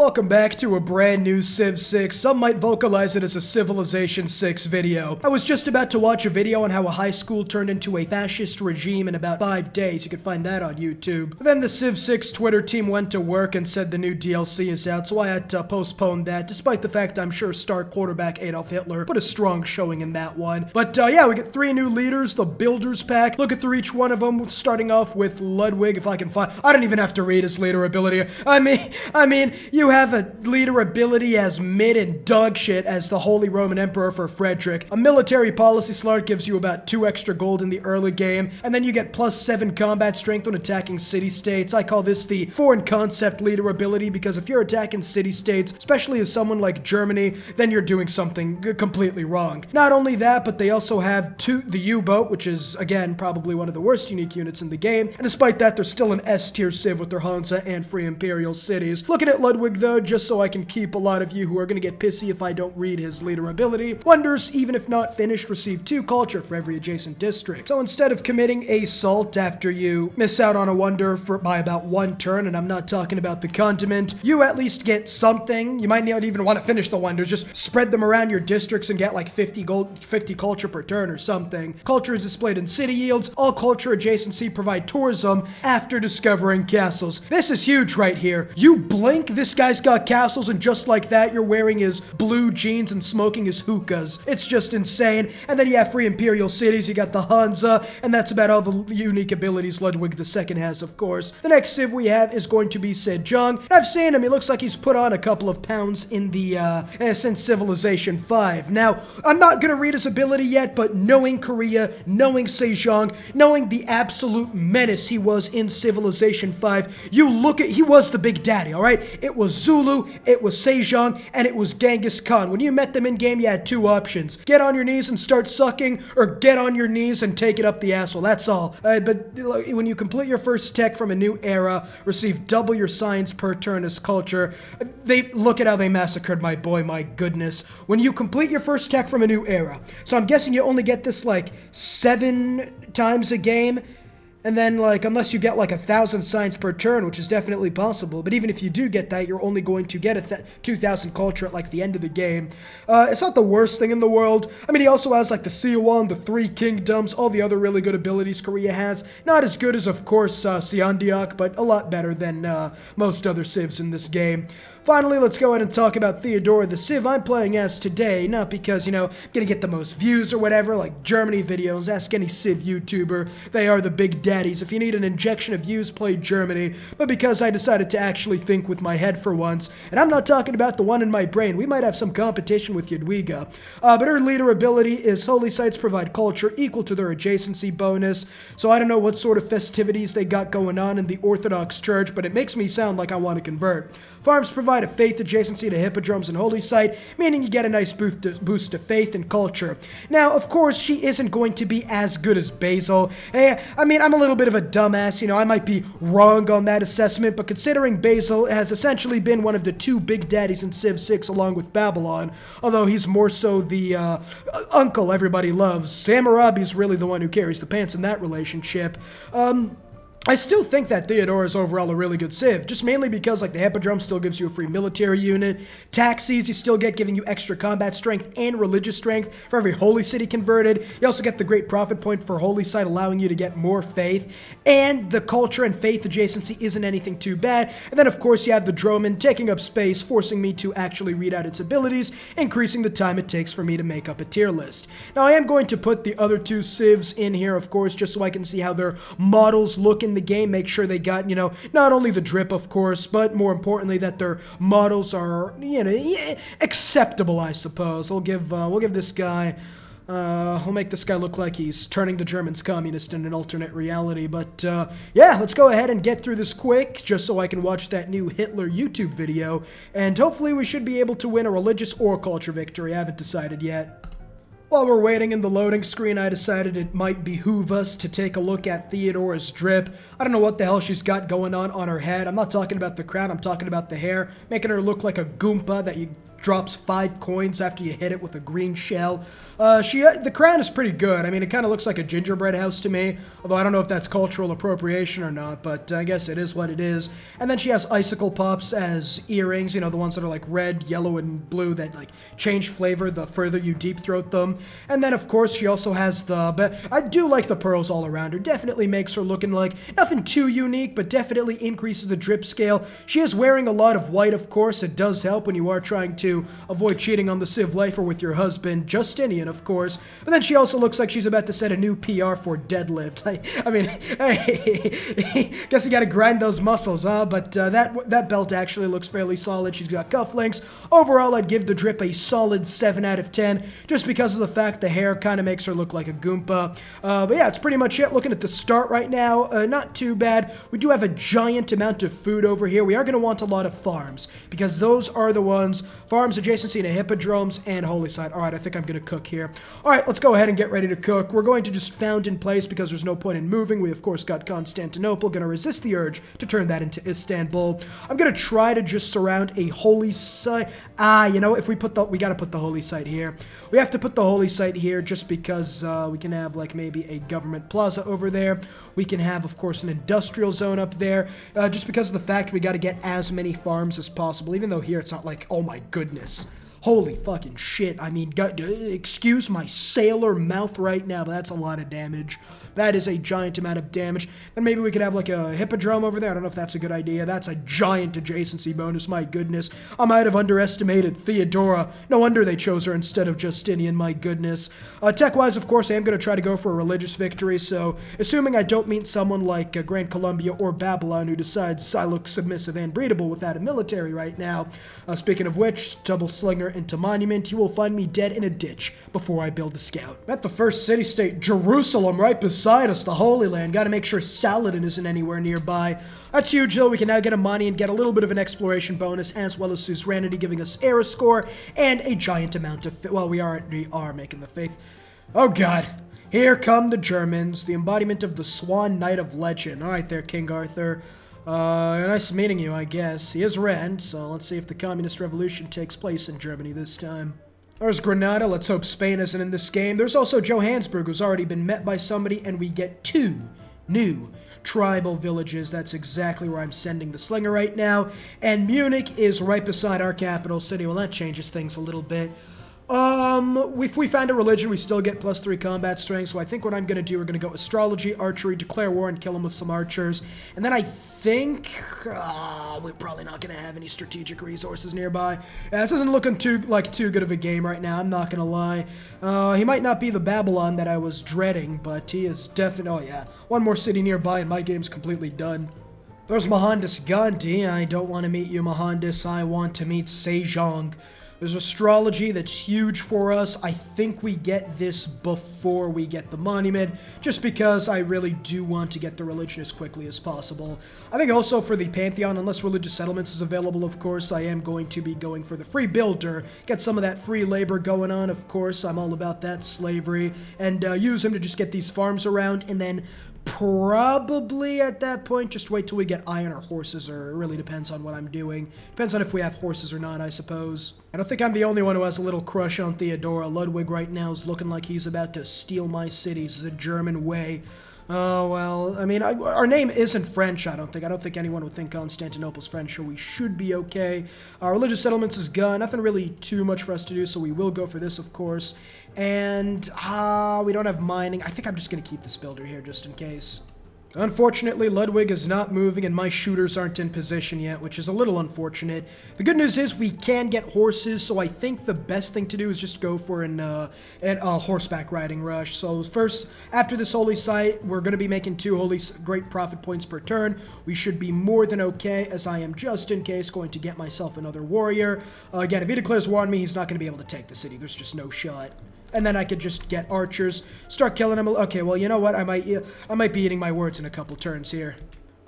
Welcome back to a brand new Civ 6. Some might vocalize it as a Civilization 6 video. I was just about to watch a video on how a high school turned into a fascist regime in about 5 days. You can find that on YouTube. But then the Civ 6 Twitter team went to work and said the new DLC is out, so I had to postpone that, despite the fact I'm sure star quarterback Adolf Hitler put a strong showing in that one. But yeah, we get 3 new leaders, the Builders Pack. Look at through each one of them, starting off with Ludwig, if I can find... I don't even have to read his leader ability. I mean, you have a leader ability as mid and dog shit as the Holy Roman Emperor for Frederick. A military policy slot gives you about 2 extra gold in the early game, and then you get +7 combat strength when attacking city-states. I call this the foreign concept leader ability because if you're attacking city-states, especially as someone like Germany, then you're doing something completely wrong. Not only that, but they also have the U-boat, which is, again, probably one of the worst unique units in the game, and despite that, they're still an S-tier civ with their Hansa and Free Imperial cities. Looking at Ludwig, though, just so I can keep a lot of you who are going to get pissy if I don't read his leader ability. Wonders, even if not finished, receive 2 culture for every adjacent district. So instead of committing assault after you miss out on a wonder by about 1 turn, and I'm not talking about the condiment, you at least get something. You might not even want to finish the wonders, just spread them around your districts and get like 50 culture per turn or something. Culture is displayed in city yields. All culture adjacency provide tourism after discovering castles. This is huge right here. You blink, this guy's got castles, and just like that, you're wearing his blue jeans and smoking his hookahs. It's just insane. And then you have Free Imperial cities, you got the Hansa, and that's about all the unique abilities Ludwig II has, of course. The next civ we have is going to be Sejong. I've seen him, he looks like he's put on a couple of pounds in the, since Civilization 5. Now, I'm not gonna read his ability yet, but knowing Korea, knowing Sejong, knowing the absolute menace he was in Civilization 5, you look at, he was the big daddy, alright? It was Zulu, it was Sejong, and it was Genghis Khan. When you met them in game, you had 2 options. Get on your knees and start sucking, or get on your knees and take it up the asshole. That's all. But when you complete your first tech from a new era, receive double your science per turn as culture. Look at how they massacred my boy, my goodness. When you complete your first tech from a new era, so I'm guessing you only get this like 7 times a game, and then, like, unless you get, like, 1,000 science per turn, which is definitely possible, but even if you do get that, you're only going to get 2,000 culture at, like, the end of the game. It's not the worst thing in the world. I mean, he also has, like, the Siwan, the 3 Kingdoms, all the other really good abilities Korea has. Not as good as, of course, Seondeok, but a lot better than most other civs in this game. Finally, let's go ahead and talk about Theodora, the civ I'm playing as today, not because, you know, I'm gonna get the most views or whatever, like Germany videos, ask any civ YouTuber, they are the big daddies. If you need an injection of views, play Germany, but because I decided to actually think with my head for once, and I'm not talking about the one in my brain, we might have some competition with Ludwiga, but her leader ability is holy sites provide culture equal to their adjacency bonus, so I don't know what sort of festivities they got going on in the Orthodox Church, but it makes me sound like I want to convert. Farms provide a faith adjacency to hippodromes and holy site, meaning you get a nice boost to faith and culture. Now, of course, she isn't going to be as good as Basil. I mean, I'm a little bit of a dumbass, you know, I might be wrong on that assessment, but considering Basil has essentially been one of the 2 big daddies in Civ 6 along with Babylon, although he's more so the uncle everybody loves. Hammurabi's really the one who carries the pants in that relationship. I still think that Theodora is overall a really good civ, just mainly because like the Hippodrome still gives you a free military unit, taxis you still get giving you extra combat strength and religious strength for every holy city converted. You also get the great profit point for holy site allowing you to get more faith, and the culture and faith adjacency isn't anything too bad. And then of course you have the Droman taking up space, forcing me to actually read out its abilities, increasing the time it takes for me to make up a tier list. Now I am going to put the other 2 civs in here, of course, just so I can see how their models look in the game, make sure they got, you know, not only the drip, of course, but more importantly that their models are, you know, acceptable, I suppose. We'll give this guy, we'll make this guy look like he's turning the Germans communist in an alternate reality, but, yeah, let's go ahead and get through this quick, just so I can watch that new Hitler YouTube video, and hopefully we should be able to win a religious or culture victory. I haven't decided yet. While we're waiting in the loading screen, I decided it might behoove us to take a look at Theodora's drip. I don't know what the hell she's got going on her head. I'm not talking about the crown, I'm talking about the hair, making her look like a Goomba that you drops 5 coins after you hit it with a green shell. The crown is pretty good. I mean, it kind of looks like a gingerbread house to me, although I don't know if that's cultural appropriation or not, but I guess it is what it is. And then she has icicle pops as earrings, you know, the ones that are like red, yellow, and blue that like change flavor the further you deep throat them. And then, of course, she also has but I do like the pearls all around her. Definitely makes her looking like nothing too unique, but definitely increases the drip scale. She is wearing a lot of white, of course. It does help when you are trying to avoid cheating on the civ life or with your husband, Justinian, of course. But then she also looks like she's about to set a new PR for deadlift. I mean, hey, guess you gotta grind those muscles, huh? But that belt actually looks fairly solid. She's got cufflinks. Overall, I'd give the drip a solid 7 out of 10, just because of the fact the hair kind of makes her look like a Goomba. But yeah, it's pretty much it. Looking at the start right now, not too bad. We do have a giant amount of food over here. We are going to want a lot of farms, because those are the ones, farms adjacency to hippodromes and holy site. Alright, I think I'm going to cook here. Alright, let's go ahead and get ready to cook. We're going to just found in place because there's no point in moving. We, of course, got Constantinople. Going to resist the urge to turn that into Istanbul. I'm going to try to just surround a holy site. You know, if we got to put the holy site here. We have to put the holy site here just because we can have, like, maybe a government plaza over there. We can have, of course, an industrial zone up there. Just because of the fact we got to get as many farms as possible, even though here it's not like, oh my goodness. Holy fucking shit. I mean, excuse my sailor mouth right now, but that's a lot of damage. That is a giant amount of damage. Then maybe we could have like a hippodrome over there. I don't know if that's a good idea. That's a giant adjacency bonus. My goodness. I might have underestimated Theodora. No wonder they chose her instead of Justinian. My goodness. Tech-wise, of course, I am going to try to go for a religious victory. So, assuming I don't meet someone like Grand Columbia or Babylon who decides I look submissive and breedable without a military right now. Speaking of which, double slinger into monument. You will find me dead in a ditch before I build a scout. At the first city-state, Jerusalem, right beside us, the Holy Land. Got to make sure Saladin isn't anywhere nearby. That's huge, though. We can now get a money and get a little bit of an exploration bonus, as well as suzerainty, giving us era score and a giant amount of... Well, we are making the faith. Oh, God. Here come the Germans, the embodiment of the Swan Knight of legend. All right there, King Arthur. Nice meeting you, I guess. He is red, so let's see if the Communist Revolution takes place in Germany this time. There's Granada. Let's hope Spain isn't in this game. There's also Johannesburg, who's already been met by somebody, and we get 2 new tribal villages. That's exactly where I'm sending the slinger right now. And Munich is right beside our capital city. Well, that changes things a little bit. If we find a religion, we still get +3 combat strength, so I think what I'm going to do, we're going to go astrology, archery, declare war, and kill them with some archers. And then I think, we're probably not going to have any strategic resources nearby. Yeah, this isn't looking too good of a game right now, I'm not going to lie. He might not be the Babylon that I was dreading, but he is definitely, oh yeah, one more city nearby and my game's completely done. There's Mohandas Gandhi. I don't want to meet you, Mohandas. I want to meet Sejong. There's astrology that's huge for us. I think we get this before we get the monument, just because I really do want to get the religion as quickly as possible. I think also for the Pantheon, unless religious settlements is available, of course, I am going to be going for the free builder. Get some of that free labor going on, of course. I'm all about that slavery. And use him to just get these farms around, and then probably at that point, just wait till we get iron or horses, or it really depends on what I'm doing. Depends on if we have horses or not, I suppose. I don't think I'm the only one who has a little crush on Theodora. Ludwig right now is looking like he's about to steal my cities the German way. Oh, well, I mean, our name isn't French, I don't think. I don't think anyone would think Constantinople's French, so we should be okay. Our religious settlements is gone. Nothing really too much for us to do, so we will go for this, of course. And, we don't have mining. I think I'm just going to keep this builder here just in case. Unfortunately, Ludwig is not moving and my shooters aren't in position yet, which is a little unfortunate. The good news is we can get horses, so I think the best thing to do is just go for a horseback riding rush. So first, after this holy site, we're going to be making 2 great profit points per turn. We should be more than okay, as I am just in case going to get myself another warrior. Again, if he declares war on me, he's not going to be able to take the city. There's just no shot. And then I could just get archers, start killing them. Okay, well, you know what? I might be eating my words in a couple turns here.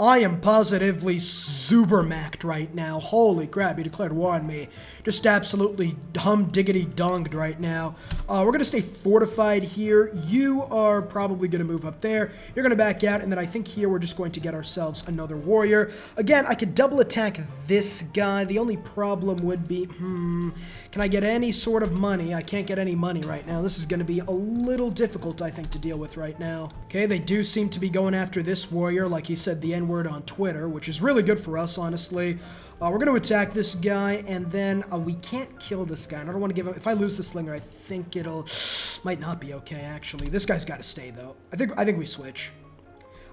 I am positively super-macked right now. Holy crap, he declared war on me. Just absolutely hum-diggity-donged right now. We're going to stay fortified here. You are probably going to move up there. You're going to back out, and then I think here we're just going to get ourselves another warrior. Again, I could double attack this guy. The only problem would be, can I get any sort of money? I can't get any money right now. This is going to be a little difficult, I think, to deal with right now. Okay, they do seem to be going after this warrior, like he said the N-word on Twitter, which is really good for us, honestly. We're going to attack this guy, and then we can't kill this guy. And I don't want to give him... If I lose the slinger, I think might not be okay, actually. This guy's got to stay, though. I think we switch.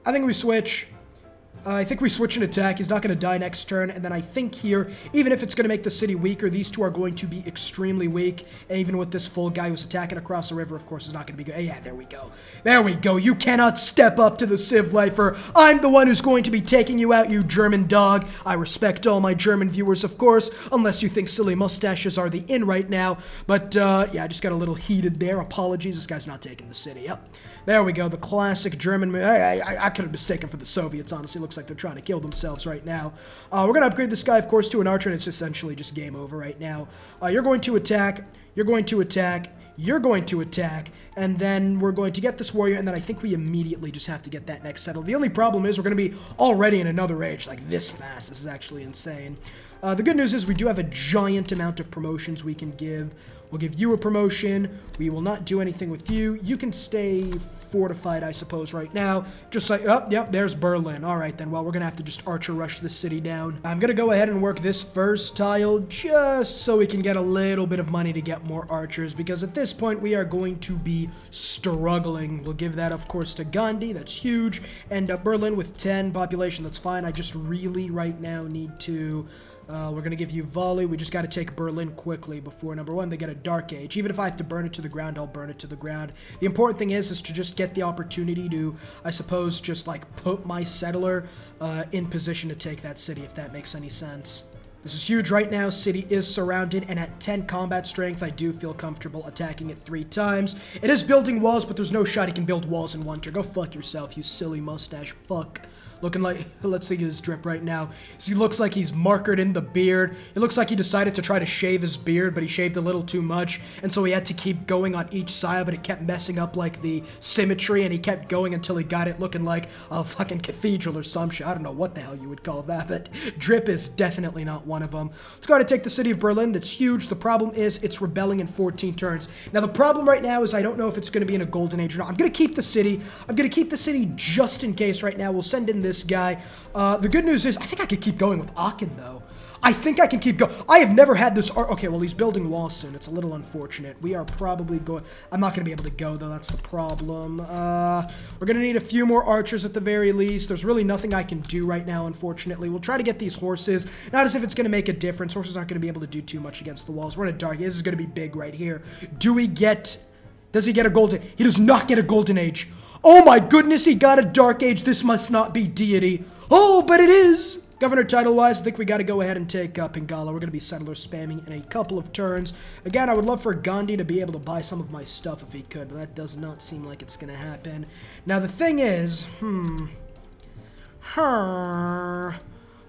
I think we switch and attack. He's not going to die next turn. And then I think here, even if it's going to make the city weaker, these two are going to be extremely weak. And even with this full guy who's attacking across the river, of course, is not going to be good. Yeah, there we go. There we go. You cannot step up to the civ lifer. I'm the one who's going to be taking you out, you German dog. I respect all my German viewers, of course, unless you think silly mustaches are the in right now. But, yeah, I just got a little heated there. Apologies. This guy's not taking the city. Yep. There we go, the classic German move. I could have mistaken for the Soviets, honestly. Looks like they're trying to kill themselves right now. We're going to upgrade this guy, of course, to an archer, and it's essentially just game over right now. You're going to attack, you're going to attack, you're going to attack, and then we're going to get this warrior, and then I think we immediately just have to get that next settled. The only problem is we're going to be already in another age, like this fast. This is actually insane. The good news is we do have a giant amount of promotions we can give. We'll give you a promotion. We will not do anything with you. You can stay fortified, I suppose, right now. Just like, oh, yep, there's Berlin. All right, then. Well, we're going to have to just archer rush this city down. I'm going to go ahead and work this first tile just so we can get a little bit of money to get more archers, because at this point, we are going to be struggling. We'll give that, of course, to Gandhi. That's huge. And Berlin with 10 population. That's fine. I just really, right now, need to... we're going to give you volley. We just got to take Berlin quickly before, number one, they get a dark age. Even if I have to burn it to the ground, I'll burn it to the ground. The important thing is to just get the opportunity to, I suppose, just like put my settler in position to take that city, if that makes any sense. This is huge right now. City is surrounded, and at 10 combat strength, I do feel comfortable attacking it 3 times. It is building walls, but there's no shot he can build walls in one turn. Go fuck yourself, you silly mustache fuck. Looking like, let's see his drip right now. He looks like he's markered in the beard. It looks like he decided to try to shave his beard, but he shaved a little too much, and so he had to keep going on each side, but it kept messing up, like, the symmetry, and he kept going until he got it looking like a fucking cathedral or some shit. I don't know what the hell you would call that, but drip is definitely not one of them. Let's go ahead and take the city of Berlin. That's huge. The problem is it's rebelling in 14 turns. Now, the problem right now is I don't know if it's going to be in a golden age or not. I'm going to keep the city. I'm going to keep the city just in case right now. We'll send in this guy. The good news is I think I could keep going with Aachen, though. I think I can keep going. I have never had this... Okay, well, he's building walls soon. It's a little unfortunate. We are probably going... I'm not going to be able to go, though. That's the problem. We're going to need a few more archers at the very least. There's really nothing I can do right now, unfortunately. We'll try to get these horses. Not as if it's going to make a difference. Horses aren't going to be able to do too much against the walls. We're in a dark... This is going to be big right here. Do we get... Does he get a golden... He does not get a golden age. Oh, my goodness, he got a dark age. This must not be deity. Oh, but it is. Governor title-wise, I think we got to go ahead and take Pingala. We're going to be settler spamming in a couple of turns. Again, I would love for Gandhi to be able to buy some of my stuff if he could, but that does not seem like it's going to happen. Now, the thing is,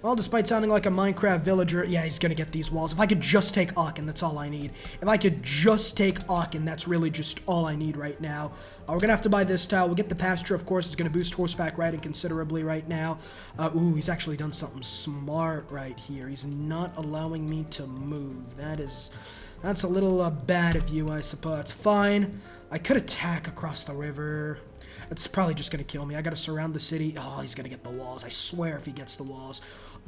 well, despite sounding like a Minecraft villager, yeah, he's going to get these walls. If I could just take Aachen, that's all I need. If I could just take Aachen, that's really just all I need right now. We're going to have to buy this tile. We'll get the pasture, of course. It's going to boost horseback riding considerably right now. Ooh, he's actually done something smart right here. He's not allowing me to move. That's a little bad of you, I suppose. It's fine. I could attack across the river. It's probably just going to kill me. I got to surround the city. Oh, he's going to get the walls. I swear if he gets the walls.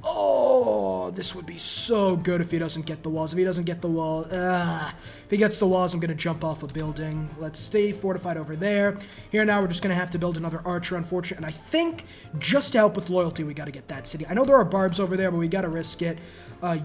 Oh, this would be so good if he doesn't get the walls. If he doesn't get the wall, if he gets the walls, I'm going to jump off a building. Let's stay fortified over there. Here now, we're just going to have to build another archer, unfortunately. And I think just to help with loyalty, we got to get that city. I know there are barbs over there, but we got to risk it.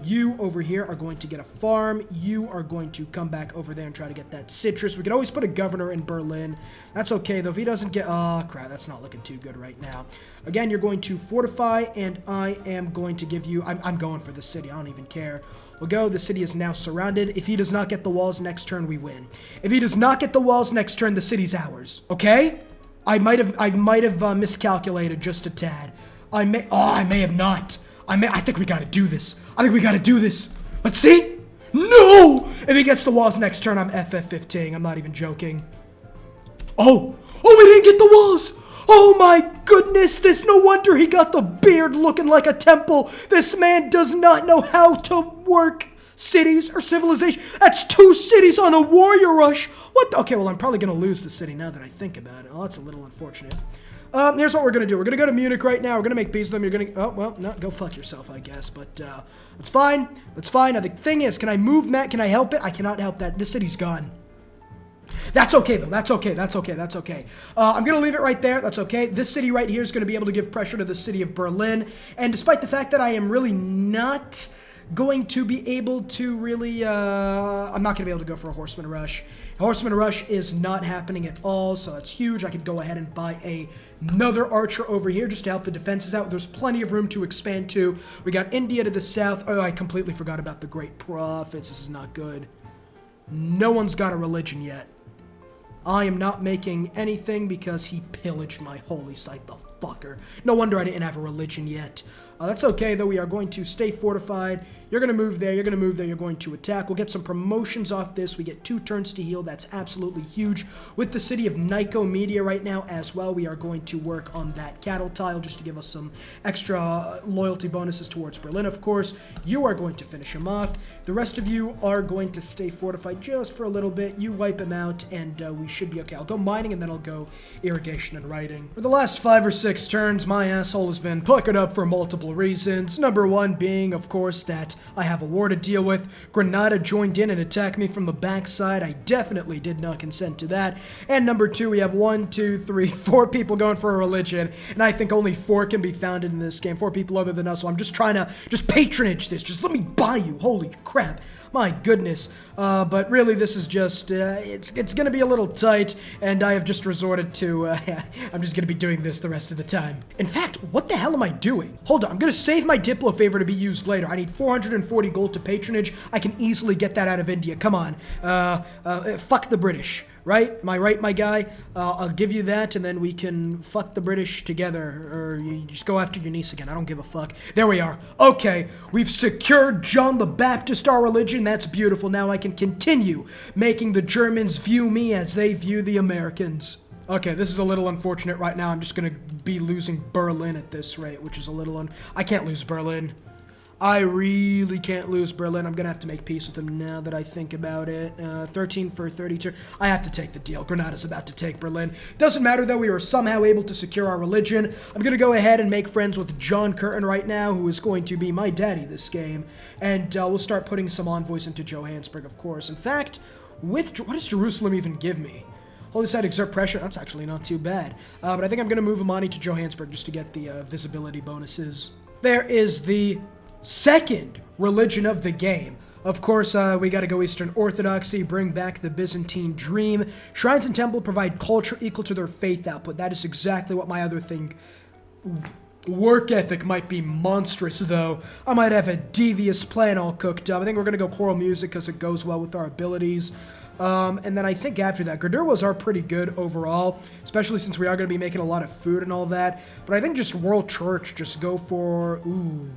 You over here are going to get a farm. You are going to come back over there and try to get that citrus. We could always put a governor in Berlin. That's okay, though. If he doesn't get... Oh, crap. That's not looking too good right now. Again, you're going to fortify, and I am going to give you... I'm going for the city. I don't even care. We'll go. The city is now surrounded. If he does not get the walls next turn, we win. If he does not get the walls next turn, the city's ours. Okay? I might have miscalculated just a tad. I may have not. I think we gotta do this. Let's see. No! If he gets the walls next turn, I'm FF15. I'm not even joking. Oh, we didn't get the walls. Oh my goodness, no wonder he got the beard looking like a temple. This man does not know how to work cities or civilization. That's 2 cities on a warrior rush. What the? Okay, well, I'm probably gonna lose the city now that I think about it. Oh, that's a little unfortunate. Here's what we're gonna do. We're gonna go to Munich right now. We're gonna make peace with them. You're gonna, oh, well, no, go fuck yourself, I guess. But, it's fine. It's fine. Now, the thing is, can I move Matt? Can I help it? I cannot help that. This city's gone. That's okay, though. That's okay. I'm gonna leave it right there. That's okay. This city right here is gonna be able to give pressure to the city of Berlin. And despite the fact that I am really not going to be able to really, I'm not gonna be able to go for a horseman rush. Horseman rush is not happening at all, so that's huge. I could go ahead and buy another archer over here just to help the defenses out. There's plenty of room to expand to. We got India to the south. Oh, I completely forgot about the Great Prophets. This is not good. No one's got a religion yet. I am not making anything because he pillaged my holy site, the fucker. No wonder I didn't have a religion yet. That's okay, though. We are going to stay fortified. You're going to move there. You're going to move there. You're going to attack. We'll get some promotions off this. We get 2 turns to heal. That's absolutely huge. With the city of Nicomedia right now as well, we are going to work on that cattle tile just to give us some extra loyalty bonuses towards Berlin, of course. You are going to finish him off. The rest of you are going to stay fortified just for a little bit. You wipe him out, and we should be okay. I'll go mining, and then I'll go irrigation and writing. For the last 5 or 6 turns, my asshole has been puckered up for multiple reasons. Number 1 being, of course, that I have a war to deal with. Granada joined in and attacked me from the backside. I definitely did not consent to that. And number 2, we have 1, 2, 3, 4 people going for a religion, and I think only 4 can be founded in this game. 4 people other than us, so I'm just trying to patronage this. Just let me buy you. Holy crap. My goodness. But really, this is just, it's going to be a little tight, and I have just resorted to, I'm just going to be doing this the rest of the time. In fact, what the hell am I doing? Hold on, I'm going to save my Diplo favor to be used later. I need 440 gold to patronage. I can easily get that out of India. Come on. Fuck the British. Right? Am I right, my guy? I'll give you that, and then we can fuck the British together, or you just go after your niece again. I don't give a fuck. There we are. Okay, we've secured John the Baptist, our religion. That's beautiful. Now I can continue making the Germans view me as they view the Americans. Okay, this is a little unfortunate right now. I'm just gonna be losing Berlin at this rate, which is a little I can't lose Berlin. I really can't lose Berlin. I'm going to have to make peace with them now that I think about it. 13 for 32. I have to take the deal. Granada's about to take Berlin. Doesn't matter, though. We were somehow able to secure our religion. I'm going to go ahead and make friends with John Curtin right now, who is going to be my daddy this game. And we'll start putting some envoys into Johannesburg, of course. In fact, what does Jerusalem even give me? Holy side, exert pressure. That's actually not too bad. But I think I'm going to move Amani to Johannesburg just to get the visibility bonuses. There is the second religion of the game. Of course, we gotta go Eastern Orthodoxy, bring back the Byzantine dream. Shrines and temple provide culture equal to their faith output. That is exactly what my other thing... Work ethic might be monstrous, though. I might have a devious plan all cooked up. I think we're gonna go choral music because it goes well with our abilities. And then I think after that, Gradurwas are pretty good overall, especially since we are gonna be making a lot of food and all that. But I think just World Church, just go for... Ooh...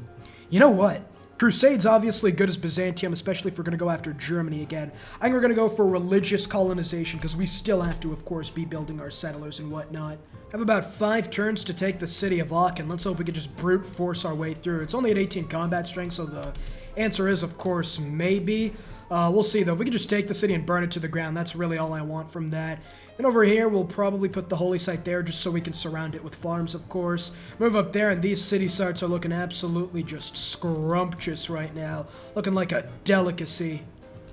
You know what? Crusade's obviously good as Byzantium, especially if we're going to go after Germany again. I think we're going to go for religious colonization, because we still have to, of course, be building our settlers and whatnot. Have about 5 turns to take the city of Aachen. Let's hope we can just brute force our way through. It's only at 18 combat strength, so the answer is, of course, maybe. We'll see, though. If we could just take the city and burn it to the ground, that's really all I want from that. Then over here, we'll probably put the holy site there just so we can surround it with farms, of course. Move up there, and these city sites are looking absolutely just scrumptious right now. Looking like a delicacy.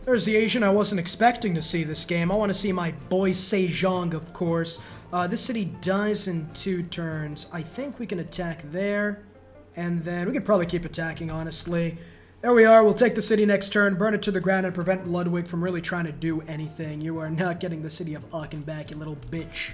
There's the Asian I wasn't expecting to see this game. I want to see my boy Sejong, of course. This city dies in 2 turns. I think we can attack there. And then we could probably keep attacking, honestly. There we are. We'll take the city next turn, burn it to the ground, and prevent Ludwig from really trying to do anything. You are not getting the city of Aachen back, you little bitch.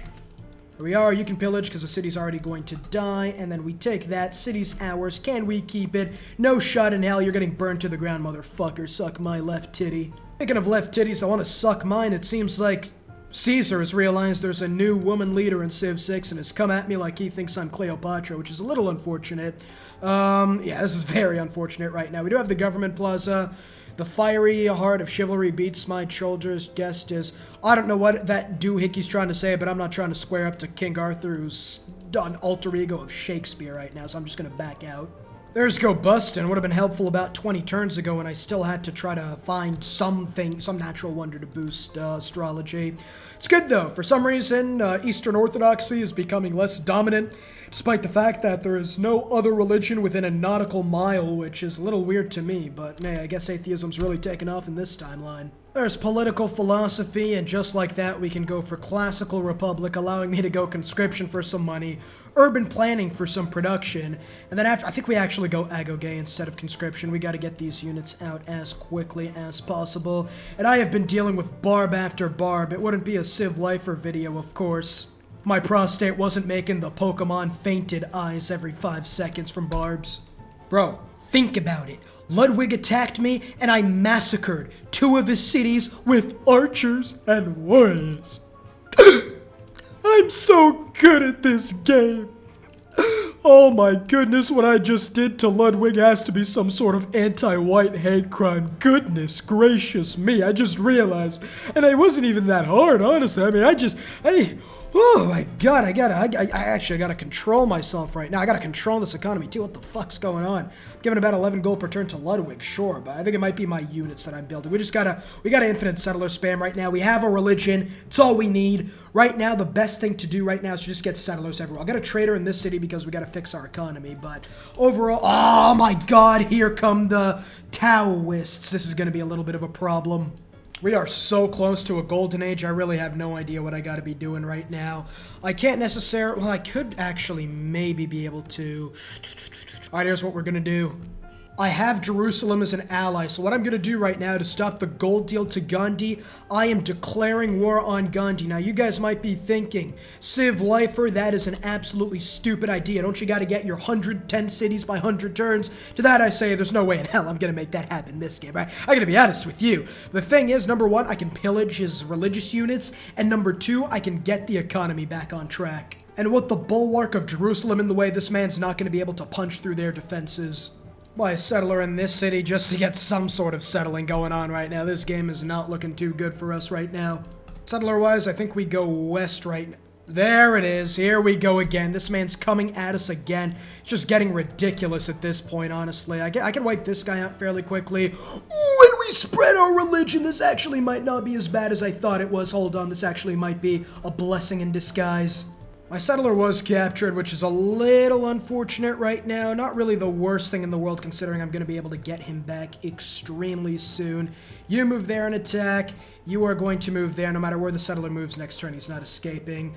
Here we are. You can pillage because the city's already going to die. And then we take that. City's ours. Can we keep it? No shot in hell. You're getting burned to the ground, motherfucker. Suck my left titty. Speaking of left titties, I want to suck mine. It seems like Caesar has realized there's a new woman leader in Civ 6 and has come at me like he thinks I'm Cleopatra, which is a little unfortunate. Yeah, this is very unfortunate right now. We do have the government plaza. The fiery heart of chivalry beats my shoulders. Guest is... I don't know what that doohickeys trying to say, but I'm not trying to square up to King Arthur, who's an alter ego of Shakespeare right now, so I'm just going to back out. There's Go Bustin'. Would have been helpful about 20 turns ago, and I still had to try to find something, some natural wonder to boost astrology. It's good, though. For some reason, Eastern Orthodoxy is becoming less dominant, despite the fact that there is no other religion within a nautical mile, which is a little weird to me, but I guess atheism's really taken off in this timeline. There's political philosophy, and just like that, we can go for classical republic, allowing me to go conscription for some money, urban planning for some production, and then after, I think we actually go agogay instead of conscription. We got to get these units out as quickly as possible, and I have been dealing with barb after barb. It wouldn't be a Civ Lifer video, of course. My prostate wasn't making the Pokemon fainted eyes every 5 seconds from barbs. Bro, think about it. Ludwig attacked me, and I massacred 2 of his cities with archers and warriors. I'm so good at this game. Oh my goodness, what I just did to Ludwig has to be some sort of anti-white hate crime. Goodness gracious me, I just realized. And it wasn't even that hard, honestly. I mean, oh my god, I actually gotta control myself right now. I gotta control this economy too. What the fuck's going on? I'm giving about 11 gold per turn to Ludwig, sure, but I think it might be my units that I'm building. We gotta infinite settler spam right now. We have a religion. It's all we need. Right now, the best thing to do right now is just get settlers everywhere. I'll get a trader in this city because we gotta fix our economy, but overall, oh my god, here come the Taoists. This is gonna be a little bit of a problem. We are so close to a golden age, I really have no idea what I gotta be doing right now. I can't necessarily, well, I could actually maybe be able to. Alright, here's what we're gonna do. I have Jerusalem as an ally, so what I'm going to do right now to stop the gold deal to Gandhi, I am declaring war on Gandhi. Now, you guys might be thinking, Civ Lifer, that is an absolutely stupid idea. Don't you got to get your 110 cities by 100 turns? To that I say, there's no way in hell I'm going to make that happen this game, right? I got to be honest with you. The thing is, number 1, I can pillage his religious units, and number 2, I can get the economy back on track. And with the bulwark of Jerusalem in the way, this man's not going to be able to punch through their defenses. Buy a settler in this city just to get some sort of settling going on right now. This game is not looking too good for us right now. Settler-wise, I think we go west right now. There it is. Here we go again. This man's coming at us again. It's just getting ridiculous at this point, honestly. I can wipe this guy out fairly quickly. When we spread our religion, this actually might not be as bad as I thought it was. Hold on, this actually might be a blessing in disguise. My settler was captured, which is a little unfortunate right now. Not really the worst thing in the world, considering I'm going to be able to get him back extremely soon. You move there and attack. You are going to move there. No matter where the settler moves next turn, he's not escaping.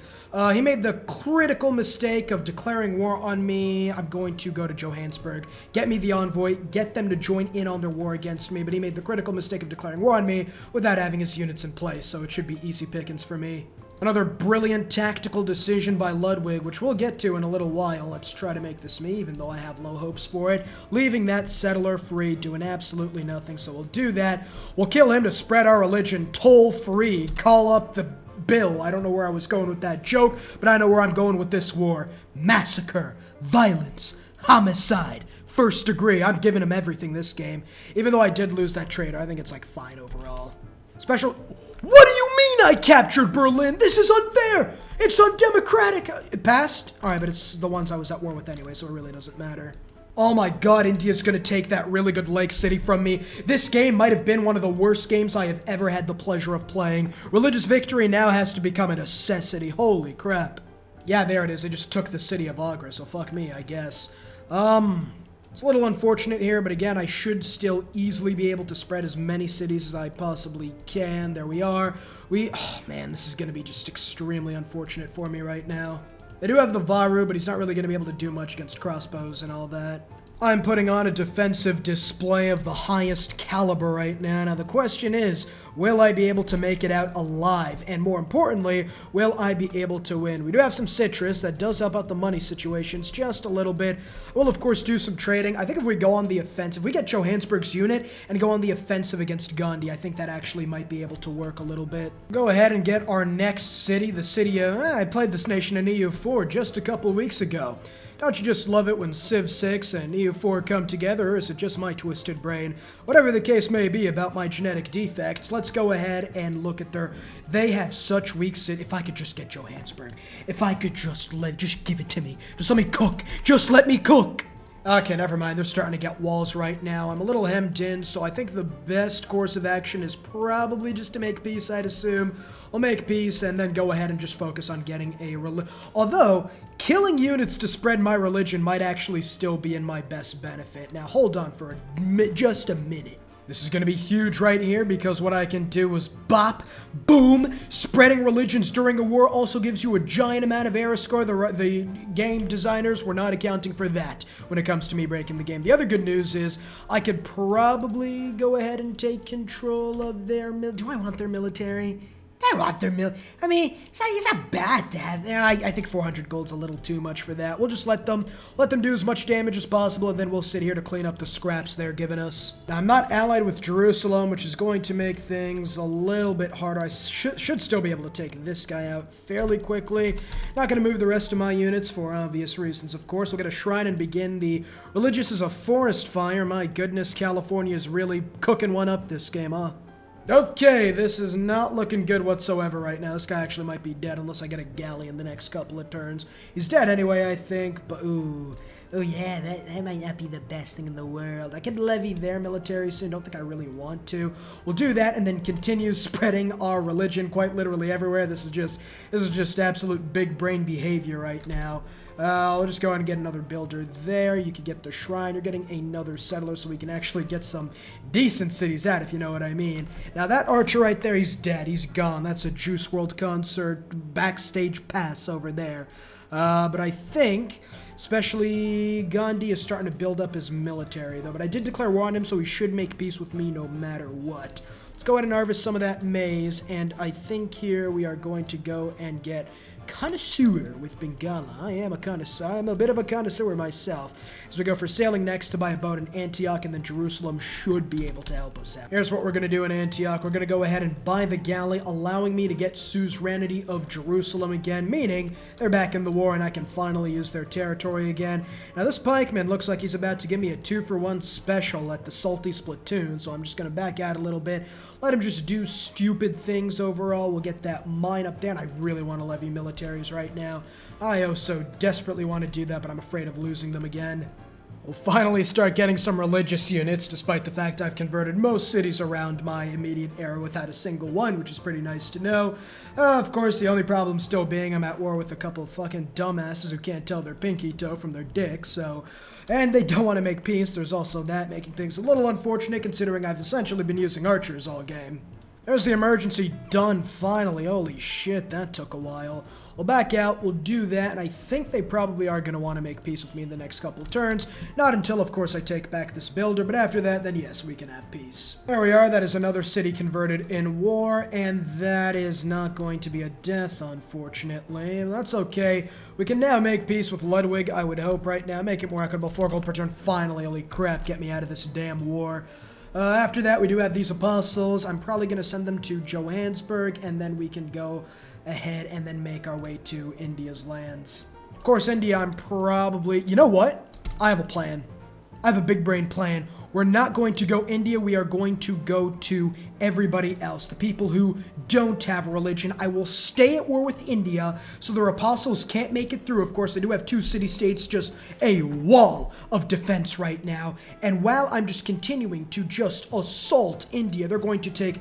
He made the critical mistake of declaring war on me. I'm going to go to Johannesburg, get me the envoy, get them to join in on their war against me. But he made the critical mistake of declaring war on me without having his units in place, so it should be easy pickings for me. Another brilliant tactical decision by Ludwig, which we'll get to in a little while. Let's try to make this me, even though I have low hopes for it. Leaving that settler free, doing absolutely nothing, so we'll do that. We'll kill him to spread our religion toll-free. Call up the bill. I don't know where I was going with that joke, but I know where I'm going with this war. Massacre, violence, homicide, first degree. I'm giving him everything this game. Even though I did lose that trader, I think it's like fine overall. Special... What do you mean I captured Berlin? This is unfair! It's undemocratic! It passed? Alright, but it's the ones I was at war with anyway, so it really doesn't matter. Oh my god, India's gonna take that really good lake city from me. This game might have been one of the worst games I have ever had the pleasure of playing. Religious victory now has to become a necessity. Holy crap. Yeah, there it is. They just took the city of Agra, so fuck me, I guess. It's a little unfortunate here, but again, I should still easily be able to spread as many cities as I possibly can. There we are. Oh man, this is going to be just extremely unfortunate for me right now. They do have the Varu, but he's not really going to be able to do much against crossbows and all that. I'm putting on a defensive display of the highest caliber right now. Now the question is, will I be able to make it out alive? And more importantly, will I be able to win? We do have some citrus that does help out the money situations just a little bit. We'll of course do some trading. I think if we go on the offensive, we get Johannesburg's unit and go on the offensive against Gandhi, I think that actually might be able to work a little bit. Go ahead and get our next city, the city I played this nation in EU4 just a couple of weeks ago. Don't you just love it when Civ 6 and EU4 come together, or is it just my twisted brain? Whatever the case may be about my genetic defects, let's go ahead and look at they have such weak city. If I could just get Johannesburg. If I could just give it to me. Just let me cook. Just let me cook. Okay, never mind. They're starting to get walls right now. I'm a little hemmed in, so I think the best course of action is probably just to make peace, I'd assume. We'll make peace and then go ahead and just focus on getting a Although, killing units to spread my religion might actually still be in my best benefit. Now, hold on for just a minute. This is going to be huge right here because what I can do is bop, boom, spreading religions during a war also gives you a giant amount of era score. The game designers were not accounting for that when it comes to me breaking the game. The other good news is I could probably go ahead and take control of their do I want their military? I want their I mean, it's not bad to have. I think 400 gold's a little too much for that. We'll just let them do as much damage as possible, and then we'll sit here to clean up the scraps they're giving us. Now, I'm not allied with Jerusalem, which is going to make things a little bit harder. I should still be able to take this guy out fairly quickly. Not going to move the rest of my units for obvious reasons, of course. We'll get a shrine and begin the religious as a forest fire. My goodness, California is really cooking one up this game, huh? Okay, this is not looking good whatsoever right now. This guy actually might be dead unless I get a galley in the next couple of turns. He's dead anyway, I think, but ooh. Oh yeah, that might not be the best thing in the world. I could levy their military soon. Don't think I really want to. We'll do that and then continue spreading our religion quite literally everywhere. This is just absolute big brain behavior right now. I'll just go ahead and get another builder there. You can get the shrine. You're getting another settler so we can actually get some decent cities out, if you know what I mean. Now, that archer right there, he's dead. He's gone. That's a Juice WRLD concert backstage pass over there. But I think, especially Gandhi is starting to build up his military, though. But I did declare war on him, so he should make peace with me no matter what. Let's go ahead and harvest some of that maize. And I think here we are going to go and get connoisseur with Bengala. I am a connoisseur. I'm a bit of a connoisseur myself. As we go for sailing next to buy a boat in Antioch, and then Jerusalem should be able to help us out. Here's what we're going to do in Antioch. We're going to go ahead and buy the galley, allowing me to get suzerainty of Jerusalem again, meaning they're back in the war and I can finally use their territory again. Now this pikeman looks like he's about to give me a 2-for-1 special at the Salty Splatoon, so I'm just going to back out a little bit. Let him just do stupid things overall. We'll get that mine up there, and I really want to levy militaries right now. I so desperately want to do that, but I'm afraid of losing them again. We'll finally start getting some religious units, despite the fact I've converted most cities around my immediate era without a single one, which is pretty nice to know. Of course, the only problem still being I'm at war with a couple of fucking dumbasses who can't tell their pinky toe from their dick, so... And they don't want to make peace. There's also that, making things a little unfortunate considering I've essentially been using archers all game. There's the emergency done, finally. Holy shit, that took a while. We'll back out, we'll do that, and I think they probably are going to want to make peace with me in the next couple of turns. Not until, of course, I take back this builder, but after that, then yes, we can have peace. There we are, that is another city converted in war, and that is not going to be a death, unfortunately. That's okay. We can now make peace with Ludwig, I would hope right now. Make it more equitable, 4 gold per turn, finally. Holy crap, get me out of this damn war. After that, we do have these apostles. I'm probably going to send them to Johannesburg, and then we can go ahead and then make our way to India's lands. Of course, India, I'm probably... You know what? I have a plan. I have a big brain plan. We're not going to go India. We are going to go to everybody else. The people who don't have a religion. I will stay at war with India so their apostles can't make it through. Of course, they do have 2 city-states, just a wall of defense right now. And while I'm just continuing to just assault India, they're going to take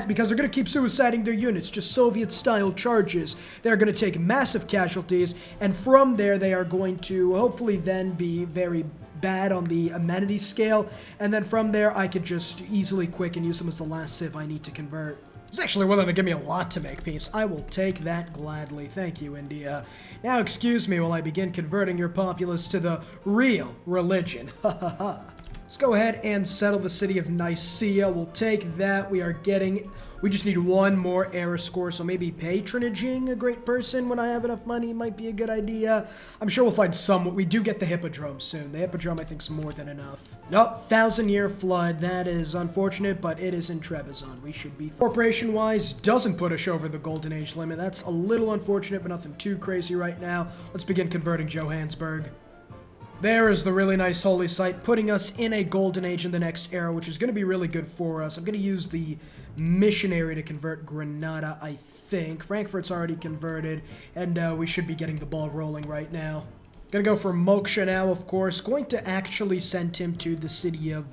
because they're going to keep suiciding their units, just Soviet-style charges. They're going to take massive casualties. And from there, they are going to hopefully then be very bad on the amenity scale, and then from there I could just easily quick and use them as the last civ I need to convert. He's actually willing to give me a lot to make peace. I will take that gladly. Thank you, India. Now excuse me while I begin converting your populace to the real religion. Ha ha ha. Let's go ahead and settle the city of Nicaea. We'll take that. We just need one more era score, so maybe patronaging a great person when I have enough money might be a good idea. I'm sure we'll find some. We do get the Hippodrome soon. The Hippodrome, I think, is more than enough. Nope, 1,000-year flood. That is unfortunate, but it is in Trebizond. We should be... Corporation-wise, doesn't put us over the Golden Age limit. That's a little unfortunate, but nothing too crazy right now. Let's begin converting Johannesburg. There is the really nice holy site, putting us in a golden age in the next era, which is going to be really good for us. I'm going to use the missionary to convert Granada, I think. Frankfurt's already converted, and we should be getting the ball rolling right now. Gonna go for Moksha now, of course. Going to actually send him to the city of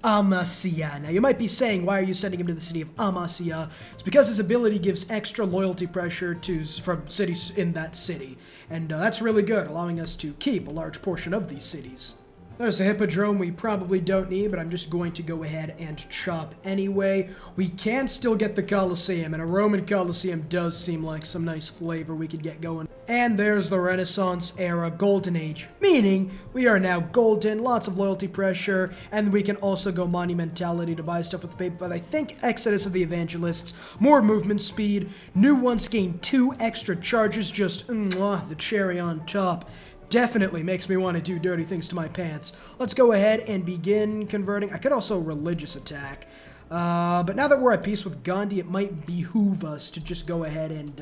Amasya. Now, you might be saying, why are you sending him to the city of Amasya? It's because his ability gives extra loyalty pressure from cities in that city. And that's really good, allowing us to keep a large portion of these cities. There's a Hippodrome we probably don't need, but I'm just going to go ahead and chop anyway. We can still get the Colosseum, and a Roman Colosseum does seem like some nice flavor we could get going. And there's the Renaissance era Golden Age, meaning we are now golden, lots of loyalty pressure, and we can also go monumentality to buy stuff with the paper. But I think Exodus of the Evangelists, more movement speed, new ones gain 2 extra charges, just the cherry on top. Definitely makes me want to do dirty things to my pants. Let's go ahead and begin converting. I could also religious attack. But now that we're at peace with Gandhi, it might behoove us to just go ahead and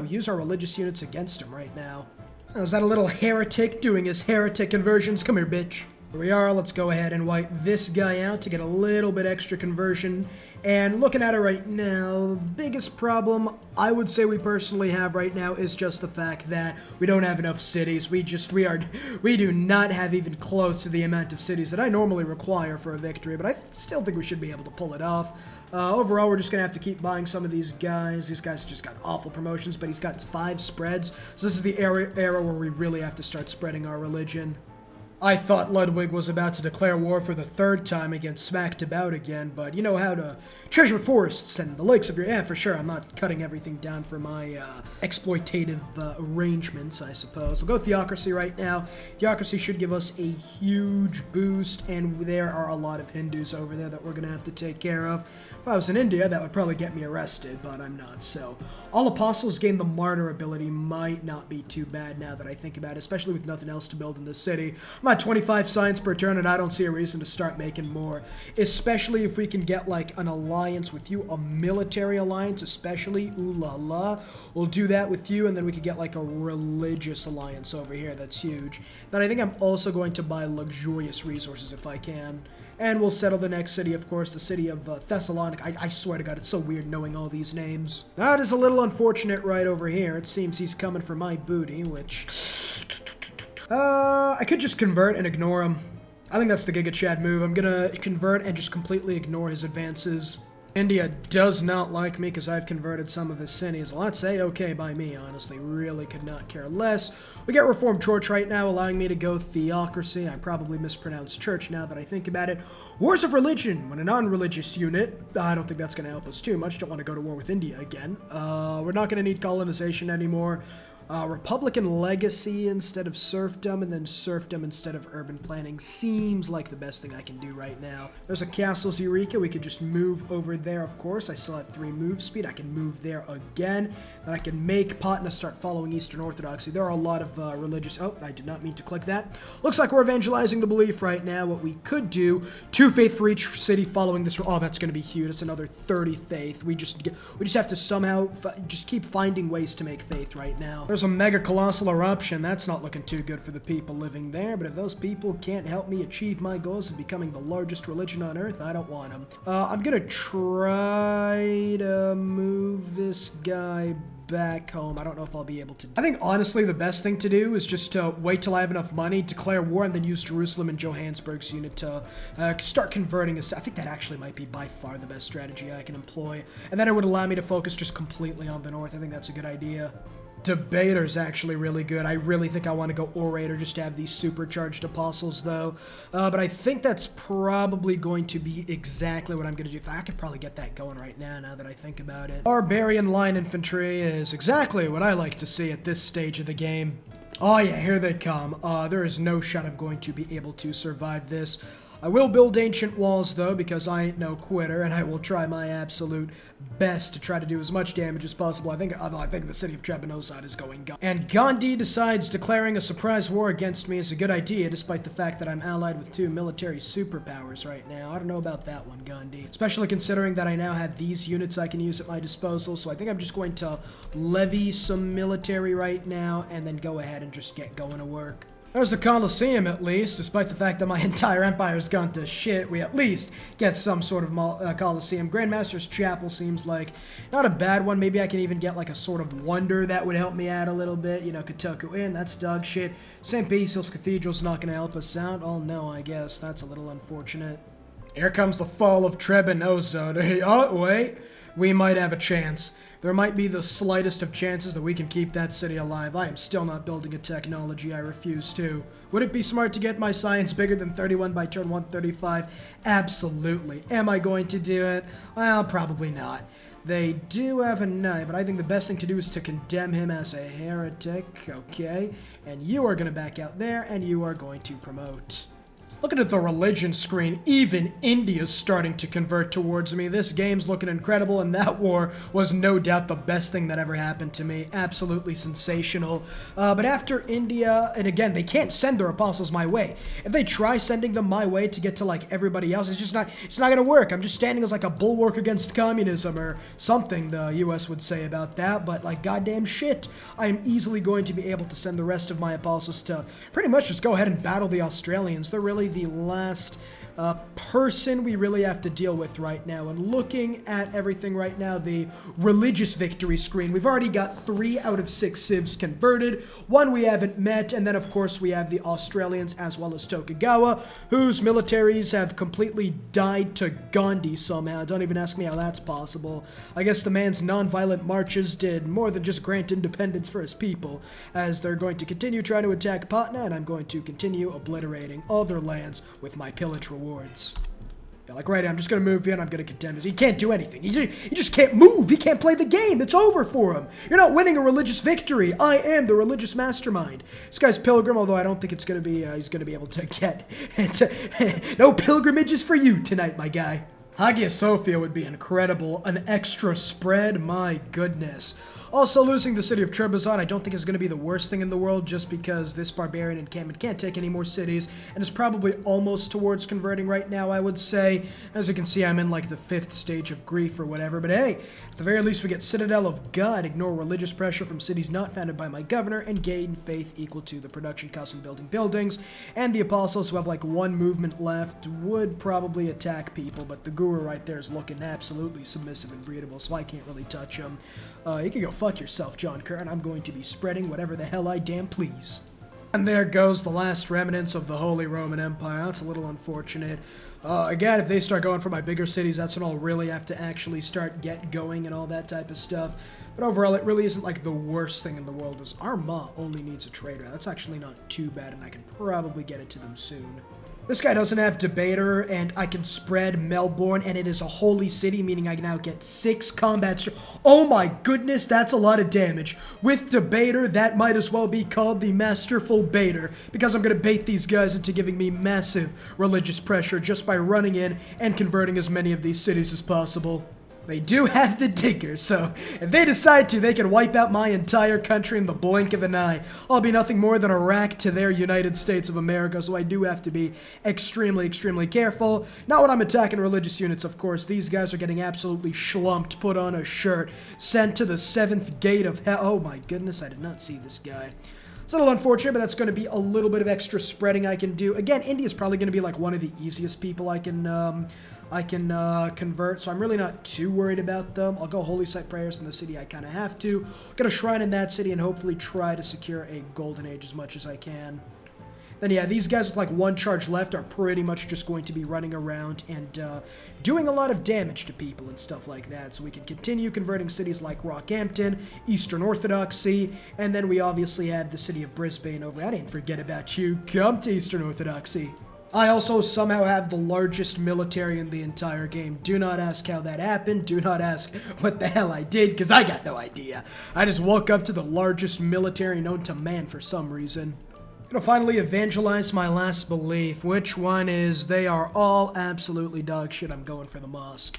use our religious units against him right now. Is that a little heretic doing his heretic conversions? Come here, bitch. Here we are. Let's go ahead and wipe this guy out to get a little bit extra conversion. And looking at it right now, the biggest problem I would say we personally have right now is just the fact that we don't have enough cities. We do not have even close to the amount of cities that I normally require for a victory, but I still think we should be able to pull it off. Overall, we're just going to have to keep buying some of these guys. These guys just got awful promotions, but he's got 5 spreads. So this is the era where we really have to start spreading our religion. I thought Ludwig was about to declare war for the 3rd time and get smacked about again, but you know how to treasure forests and the lakes of your... Yeah, for sure, I'm not cutting everything down for my exploitative arrangements, I suppose. We'll go Theocracy right now. Theocracy should give us a huge boost, and there are a lot of Hindus over there that we're going to have to take care of. If I was in India, that would probably get me arrested, but I'm not, so... All Apostles gain the Martyr ability might not be too bad now that I think about it, especially with nothing else to build in this city. I'm at 25 science per turn, and I don't see a reason to start making more, especially if we can get, like, an alliance with you, a military alliance, especially, ooh la la. We'll do that with you, and then we could get, like, a religious alliance over here. That's huge. Then I think I'm also going to buy luxurious resources if I can. And we'll settle the next city, of course, the city of Thessalonica. I swear to God, it's so weird knowing all these names. That is a little unfortunate right over here. It seems he's coming for my booty, which... I could just convert and ignore him. I think that's the Giga Chad move. I'm gonna convert and just completely ignore his advances. India does not like me because I've converted some of his cities. Well, that's A-okay by me, honestly. Really could not care less. We get Reformed Church right now, allowing me to go Theocracy. I probably mispronounced church now that I think about it. Wars of Religion. When a non-religious unit, I don't think that's going to help us too much. Don't want to go to war with India again. We're not going to need colonization anymore. Republican legacy instead of serfdom, and then serfdom instead of urban planning seems like the best thing I can do right now. There's a Castles Eureka. We could just move over there, of course. I still have 3 move speed. I can move there again. Then I can make Patna start following Eastern Orthodoxy. There are a lot of religious... Oh, I did not mean to click that. Looks like we're evangelizing the belief right now. What we could do, 2 faith for each city following this... Oh, that's going to be huge. That's another 30 faith. We just have to somehow just keep finding ways to make faith right now. There's a mega colossal eruption. That's not looking too good for the people living there, but if those people can't help me achieve my goals of becoming the largest religion on earth, I don't want them. I'm gonna try to move this guy back home. I don't know if I'll be able to. I think honestly the best thing to do is just to wait till I have enough money, declare war, and then use Jerusalem and Johannesburg's unit to start converting us. I think that actually might be by far the best strategy I can employ, and then it would allow me to focus just completely on the north. I think that's a good idea. Debater's actually really good. I really think I want to go Orator just to have these supercharged apostles, though. But I think that's probably going to be exactly what I'm going to do. I could probably get that going right now that I think about it. Barbarian line infantry is exactly what I like to see at this stage of the game. Oh yeah, here they come. There is no shot I'm going to be able to survive this. I will build ancient walls, though, because I ain't no quitter, and I will try my absolute best to try to do as much damage as possible. I think the city of Trebizond is going Gandhi. And Gandhi decides declaring a surprise war against me is a good idea, despite the fact that I'm allied with 2 military superpowers right now. I don't know about that one, Gandhi. Especially considering that I now have these units I can use at my disposal, so I think I'm just going to levy some military right now, and then go ahead and just get going to work. There's the Colosseum, at least. Despite the fact that my entire empire's gone to shit, we at least get some sort of Colosseum. Grandmaster's Chapel seems like not a bad one. Maybe I can even get like a sort of wonder that would help me out a little bit. You know, Kotoku Inn, that's dog shit. St. Basil's Cathedral's not going to help us out. Oh no, I guess. That's a little unfortunate. Here comes the fall of Trebizond. Oh, wait. We might have a chance. There might be the slightest of chances that we can keep that city alive. I am still not building a technology. I refuse to. Would it be smart to get my science bigger than 31 by turn 135? Absolutely. Am I going to do it? Well, probably not. They do have a knight, but I think the best thing to do is to condemn him as a heretic. Okay. And you are going to back out there, and you are going to promote. Looking at the religion screen, even India's starting to convert towards me. This game's looking incredible, and that war was no doubt the best thing that ever happened to me. Absolutely sensational. But after India, and again, they can't send their apostles my way. If they try sending them my way to get to, like, everybody else, it's not gonna work. I'm just standing as, like, a bulwark against communism, or something the U.S. would say about that, but, like, goddamn shit. I am easily going to be able to send the rest of my apostles to pretty much just go ahead and battle the Australians. They're really the last person we really have to deal with right now. And looking at everything right now, the religious victory screen, we've already got 3 out of 6 civs converted. 1 we haven't met, and then of course we have the Australians as well as Tokugawa, whose militaries have completely died to Gandhi somehow. Don't even ask me how that's possible. I guess the man's non-violent marches did more than just grant independence for his people, as they're going to continue trying to attack Patna, and I'm going to continue obliterating all their lands with my pillage rewards. They're like, right, I'm just going to move in, I'm going to condemn this. He can't do anything. He just can't move. He can't play the game. It's over for him. You're not winning a religious victory. I am the religious mastermind. This guy's pilgrim, although I don't think it's going to be, he's going to be able to get no pilgrimages for you tonight, my guy. Hagia Sophia would be incredible. An extra spread, my goodness. Also, losing the city of Trebizond I don't think is going to be the worst thing in the world, just because this barbarian encampment can't take any more cities, and is probably almost towards converting right now, I would say. As you can see, I'm in like the 5th stage of grief or whatever, but hey, at the very least we get Citadel of God, ignore religious pressure from cities not founded by my governor, and gain faith equal to the production cost of building buildings. And the apostles, who have like 1 movement left, would probably attack people, but the guru right there is looking absolutely submissive and breedable, so I can't really touch him. You can go fuck yourself, John Kerr, I'm going to be spreading whatever the hell I damn please. And there goes the last remnants of the Holy Roman Empire. That's a little unfortunate. Again, if they start going for my bigger cities, that's when I'll really have to actually start going and all that type of stuff. But overall, it really isn't like the worst thing in the world, as Armagh only needs a trader. That's actually not too bad, and I can probably get it to them soon. This guy doesn't have Debater, and I can spread Melbourne, and it is a holy city, meaning I can now get 6 combat. Oh my goodness, that's a lot of damage. With Debater, that might as well be called the Masterful Baiter, because I'm going to bait these guys into giving me massive religious pressure just by running in and converting as many of these cities as possible. They do have the digger, so if they decide to, they can wipe out my entire country in the blink of an eye. I'll be nothing more than a rack to their United States of America, so I do have to be extremely, extremely careful. Not when I'm attacking religious units, of course. These guys are getting absolutely schlumped, put on a shirt, sent to the 7th gate of hell. Oh my goodness, I did not see this guy. It's a little unfortunate, but that's going to be a little bit of extra spreading I can do. Again, India's probably going to be like one of the easiest people I can convert, so I'm really not too worried about them. I'll go Holy Site Prayers in the city I kind of have to. Get a shrine in that city and hopefully try to secure a golden age as much as I can. then yeah, these guys with like 1 charge left are pretty much just going to be running around and doing a lot of damage to people and stuff like that. So we can continue converting cities like Rockhampton, Eastern Orthodoxy, and then we obviously have the city of Brisbane over. I didn't forget about you. Come to Eastern Orthodoxy. I also somehow have the largest military in the entire game. Do not ask how that happened. Do not ask what the hell I did, because I got no idea. I just woke up to the largest military known to man for some reason. I'm gonna finally evangelize my last belief. Which one is they are all absolutely dog shit. I'm going for the mosque.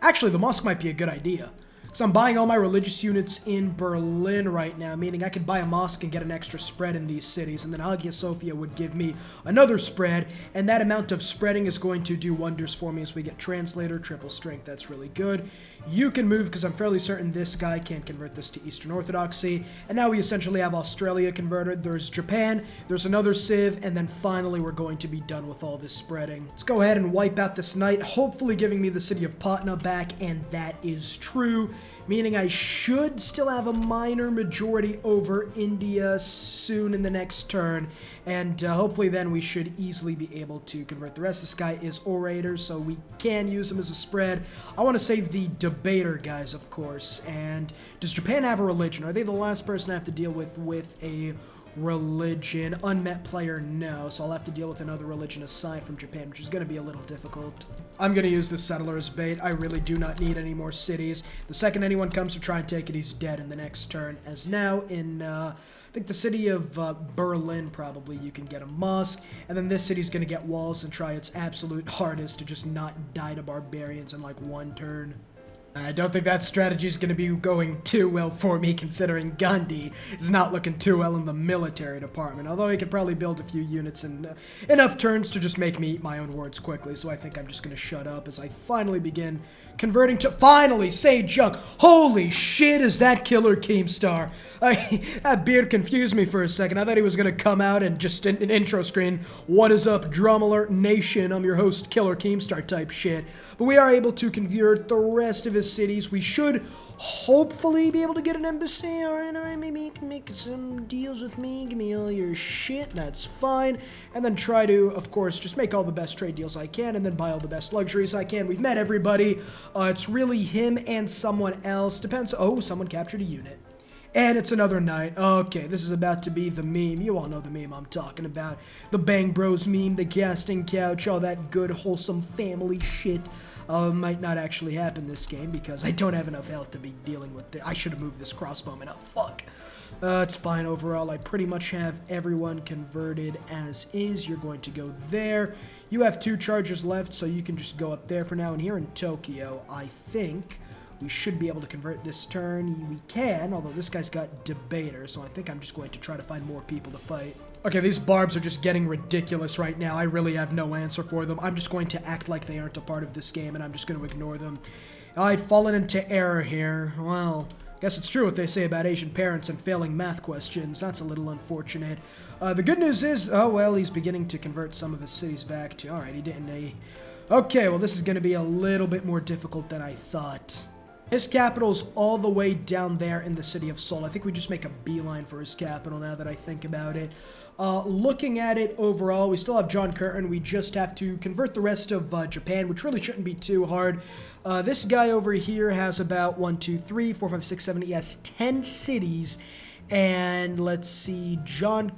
Actually, the mosque might be a good idea. So I'm buying all my religious units in Berlin right now, meaning I could buy a mosque and get an extra spread in these cities, and then Hagia Sophia would give me another spread, and that amount of spreading is going to do wonders for me as we get translator, triple strength. That's really good. You can move, because I'm fairly certain this guy can't convert this to Eastern Orthodoxy, and now we essentially have Australia converted. There's Japan, there's another civ, and then finally we're going to be done with all this spreading. Let's go ahead and wipe out this knight, hopefully giving me the city of Patna back, and that is true. Meaning I should still have a minor majority over India soon in the next turn, and hopefully then we should easily be able to convert the rest. This guy is orator, so we can use him as a spread. I want to save the debater guys, of course. And does Japan have a religion? Are they the last person I have to deal with a religion? Unmet player, no, so I'll have to deal with another religion aside from Japan, which is going to be a little difficult. I'm going to use the settler as bait. I really do not need any more cities. The second anyone comes to try and take it, he's dead in the next turn. As now in, I think the city of Berlin, probably, you can get a mosque, and then this city's going to get walls and try its absolute hardest to just not die to barbarians in like 1 turn. I don't think that strategy is going to be going too well for me, considering Gandhi is not looking too well in the military department, although he could probably build a few units in enough turns to just make me eat my own words quickly, so I think I'm just going to shut up as I finally begin converting to— finally, Sejong! Holy shit, is that Killer Keemstar? That beard confused me for a second. I thought he was going to come out and just in an intro screen, "What is up, Drum Alert Nation? I'm your host, Killer Keemstar" type shit. But we are able to convert the rest of his cities. We should hopefully be able to get an embassy. Alright, maybe you can make some deals with me. Give me all your shit. That's fine. And then try to, of course, just make all the best trade deals I can and then buy all the best luxuries I can. We've met everybody. It's really him and someone else. Depends. Oh, someone captured a unit. And it's another night. Okay, this is about to be the meme. You all know the meme I'm talking about. The Bang Bros meme, the casting couch, all that good, wholesome family shit. Might not actually happen this game because I don't have enough health to be dealing with it. I should have moved this crossbowman up. Fuck. It's fine overall. I pretty much have everyone converted as is. You're going to go there. You have 2 charges left, so you can just go up there for now. And here in Tokyo, I think we should be able to convert this turn. We can, although this guy's got debater, so I think I'm just going to try to find more people to fight. Okay, these barbs are just getting ridiculous right now. I really have no answer for them. I'm just going to act like they aren't a part of this game, and I'm just going to ignore them. I've fallen into error here. Well, guess it's true what they say about Asian parents and failing math questions. That's a little unfortunate. The good news is, oh, well, he's beginning to convert some of his cities back to— alright, he didn't. Okay, well, this is going to be a little bit more difficult than I thought. His capital's all the way down there in the city of Seoul. I think we just make a beeline for his capital now that I think about it. Looking at it overall, we still have John Curtin. We just have to convert the rest of Japan, which really shouldn't be too hard. This guy over here has about 1, 2, 3, 4, 5, 6, 7, he has 10 cities. And let's see, not John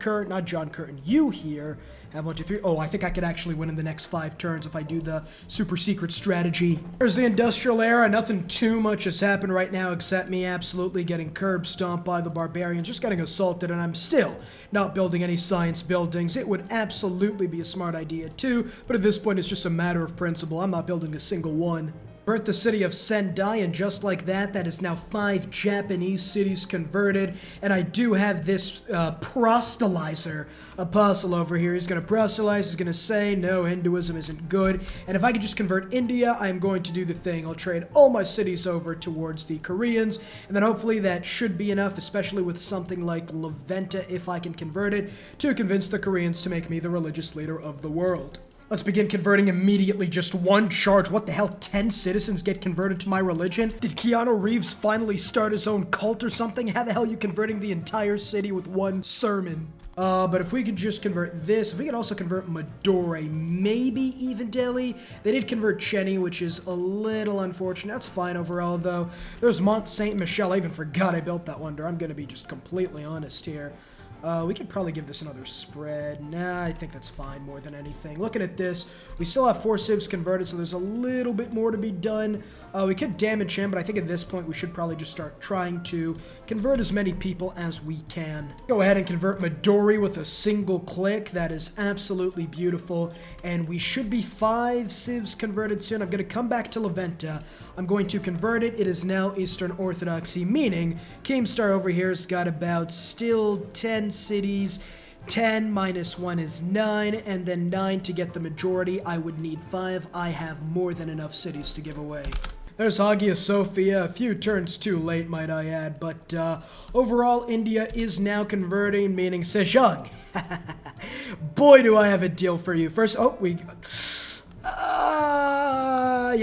Curtin, you here have 1, 2, 3. Oh, I think I could actually win in the next 5 turns if I do the super secret strategy. There's the industrial era. Nothing too much has happened right now except me absolutely getting curb stomped by the barbarians, just getting assaulted, and I'm still not building any science buildings. It would absolutely be a smart idea too, but at this point it's just a matter of principle. I'm not building a single one. Birthed the city of Sendai, and just like that, that is now 5 Japanese cities converted. And I do have this proselytizer apostle over here. He's going to proselytize. He's going to say, no, Hinduism isn't good. And if I could just convert India, I'm going to do the thing. I'll trade all my cities over towards the Koreans. And then hopefully that should be enough, especially with something like Leventa, if I can convert it, to convince the Koreans to make me the religious leader of the world. Let's begin converting immediately. Just 1 charge. What the hell? 10 citizens get converted to my religion? Did Keanu Reeves finally start his own cult or something? How the hell are you converting the entire city with 1 sermon? But if we could just convert this, if we could also convert Madore, maybe even Delhi. They did convert Cheni, which is a little unfortunate. That's fine overall, though. There's Mont Saint Michel. I even forgot I built that wonder. I'm going to be just completely honest here. We could probably give this another spread. Nah, I think that's fine more than anything. Looking at this, we still have 4 civs converted, so there's a little bit more to be done. We could damage him, but I think at this point we should probably just start trying to convert as many people as we can. Go ahead and convert Midori with a single click. That is absolutely beautiful. And we should be 5 civs converted soon. I'm going to come back to Leventa. I'm going to convert it. It is now Eastern Orthodoxy, meaning Keemstar over here has got about still 10 cities. 10 minus 1 is 9, and then 9 to get the majority. I would need 5. I have more than enough cities to give away. There's Hagia Sophia, a few turns too late, might I add, but overall, India is now converting, meaning Sejong. Boy, do I have a deal for you. First, yeah,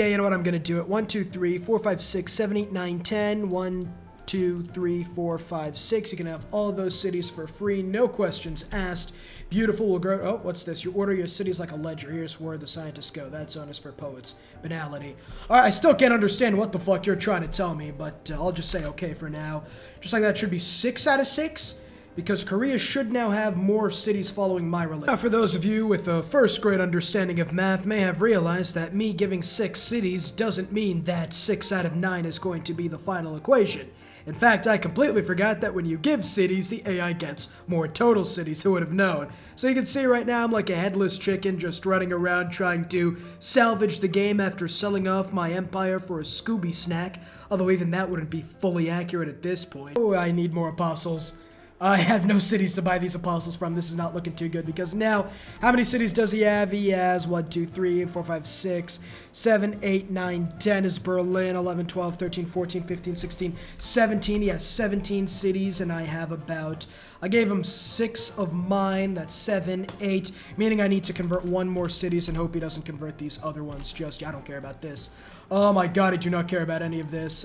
you know what, I'm gonna do it. 1, 2, 3, 4, 5, 6, 7, 8, 9, 10. 1, 2, 3, 4, 5, 6. You can have all of those cities for free, no questions asked. Beautiful. We'll grow. Oh, what's this? You order your cities like a ledger. Here's where the scientists go. That zone is for poets. Banality. All right, I still can't understand what the fuck you're trying to tell me, but I'll just say okay for now. Just like that should be 6 out of 6. Because Korea should now have more cities following my religion. Now, for those of you with a first-grade understanding of math may have realized that me giving 6 cities doesn't mean that 6 out of 9 is going to be the final equation. In fact, I completely forgot that when you give cities, the AI gets more total cities. Who would have known? So you can see right now I'm like a headless chicken just running around trying to salvage the game after selling off my empire for a Scooby snack. Although even that wouldn't be fully accurate at this point. Oh, I need more apostles. I have no cities to buy these apostles from. This is not looking too good because now, how many cities does he have? He has 1, 2, 3, 4, 5, 6, 7, 8, 9, 10 is Berlin, 11, 12, 13, 14, 15, 16, 17. He has 17 cities, and I have about, I gave him 6 of mine. That's 7, 8, meaning I need to convert 1 more cities and hope he doesn't convert these other ones just, I don't care about this. Oh my god, I do not care about any of this.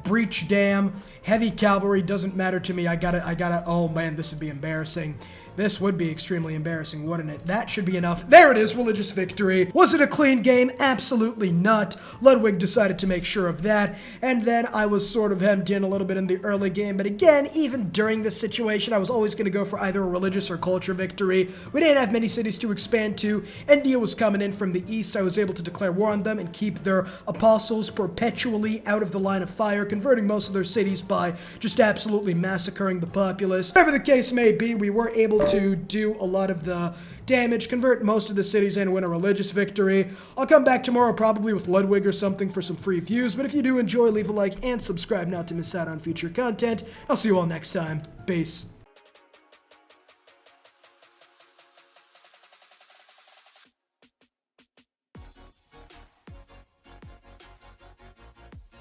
Breach Dam, heavy cavalry, doesn't matter to me. I gotta, oh man, this would be embarrassing. This would be extremely embarrassing, wouldn't it? That should be enough. There it is, religious victory. Was it a clean game? Absolutely not. Ludwig decided to make sure of that, and then I was sort of hemmed in a little bit in the early game, but again, even during this situation, I was always going to go for either a religious or culture victory. We didn't have many cities to expand to. India was coming in from the east. I was able to declare war on them and keep their apostles perpetually out of the line of fire, converting most of their cities by just absolutely massacring the populace. Whatever the case may be, we were able to do a lot of the damage, convert most of the cities, and win a religious victory. I'll come back tomorrow probably with Ludwig or something for some free views, but if you do enjoy, leave a like and subscribe not to miss out on future content. I'll see you all next time. Peace.